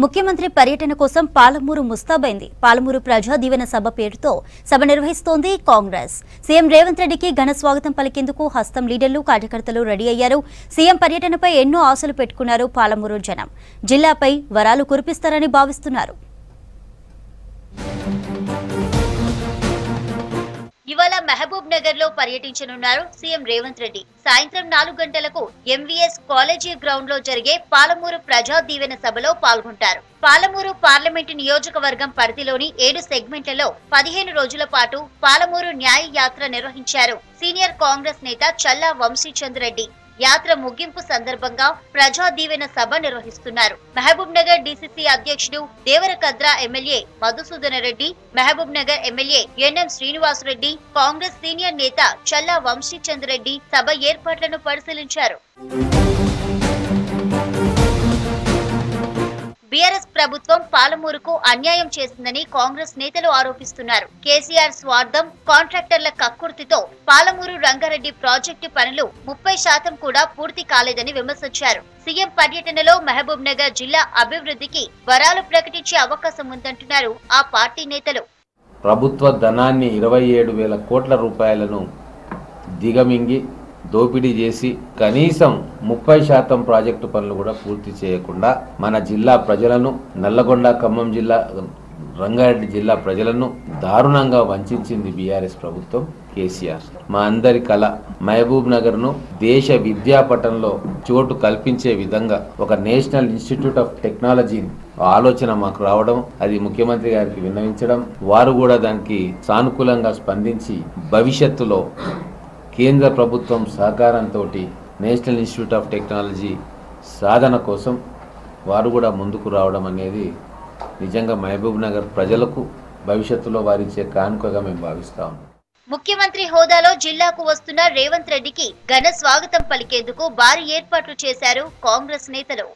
ముఖ్యమంత్రి పర్యటన కోసం పాలమూరు ముస్తాబైంది. పాలమూరు ప్రజా దీవెన సభ పేరుతో సభ నిర్వహిస్తోంది కాంగ్రెస్. సీఎం రేవంత్ రెడ్డికి ఘన స్వాగతం పలికేందుకు హస్తం లీడర్లు, కార్యకర్తలు రెడీ అయ్యారు. సీఎం పర్యటనపై ఎన్నో ఆశలు పెట్టుకున్నారు పాలమూరు జనం. జిల్లాపై వరాలు కురిపిస్తారని భావిస్తున్నారు. ఇవాళ మహబూబ్ నగర్ లో పర్యటించనున్నారు సీఎం రేవంత్ రెడ్డి. సాయంత్రం 4 గంటలకు ఎంవీఎస్ కాలేజీ గ్రౌండ్ లో జరిగే పాలమూరు ప్రజా దీవెన సభలో పాల్గొంటారు. పాలమూరు పార్లమెంటు నియోజకవర్గం పరిధిలోని 7 సెగ్మెంట్లలో 15 రోజుల పాటు పాలమూరు న్యాయ యాత్ర నిర్వహించారు సీనియర్ కాంగ్రెస్ నేత చల్లా వంశీచంద్ రెడ్డి. యాత్ర ముగింపు సందర్భంగా ప్రజా దీవెన సభ నిర్వహిస్తున్నారు. మహబూబ్ నగర్ డీసీసీ అధ్యక్షుడు Devarakadra MLA Madhusudhana Reddy, Mahbubnagar MLA N M Srinivas Reddy, Congress senior నేత చల్లా వంశీచంద్ రెడ్డి సభ ఏర్పాట్లను పరిశీలించారు. బీఆర్ఎస్ ప్రభుత్వం పాలమూరుకు అన్యాయం చేసిందని కాంగ్రెస్ నేతలు ఆరోపిస్తున్నారు. కేసీఆర్ స్వార్థం, కాంట్రాక్టర్ల కక్కుర్తితో పాలమూరు రంగారెడ్డి ప్రాజెక్టు పనులు 30% కూడా పూర్తి కాలేదని విమర్శించారు. సీఎం పర్యటనలో మహబూబ్ నగర్ జిల్లా అభివృద్ధికి వరాలు ప్రకటించే అవకాశం ఉందంటున్నారు ఆ పార్టీ నేతలు. ప్రభుత్వ ధనాన్ని 27,000 కోట్ల రూపాయలను దిగమింగి దోపిడీ చేసి కనీసం 30% ప్రాజెక్టు పనులు కూడా పూర్తి చేయకుండా మన జిల్లా ప్రజలను, నల్లగొండ, ఖమ్మం జిల్లా, రంగారెడ్డి జిల్లా ప్రజలను దారుణంగా వంచింది బీఆర్ఎస్ ప్రభుత్వం, కేసీఆర్. మా అందరి కళ మహబూబ్ నగర్ ను దేశ విద్యాపటంలో చోటు కల్పించే విధంగా ఒక నేషనల్ ఇన్స్టిట్యూట్ ఆఫ్ టెక్నాలజీ ఆలోచన మాకు రావడం, అది ముఖ్యమంత్రి గారికి విన్నవించడం, వారు కూడా దానికి సానుకూలంగా స్పందించి భవిష్యత్తులో కేంద్ర ప్రభుత్వం సహకారంతో నేషనల్ ఇన్స్టిట్యూట్ ఆఫ్ టెక్నాలజీ సాధన కోసం వారు కూడా ముందుకు రావడం అనేది నిజంగా మహబూబ్ నగర్ ప్రజలకు భవిష్యత్తులో వారిచ్చే కానుకగా మేము భావిస్తా ఉన్నాం. ముఖ్యమంత్రి హోదాలో జిల్లాకు వస్తున్న రేవంత్ రెడ్డికి ఘన స్వాగతం పలికేందుకు భారీ ఏర్పాట్లు చేశారు కాంగ్రెస్ నేతలు.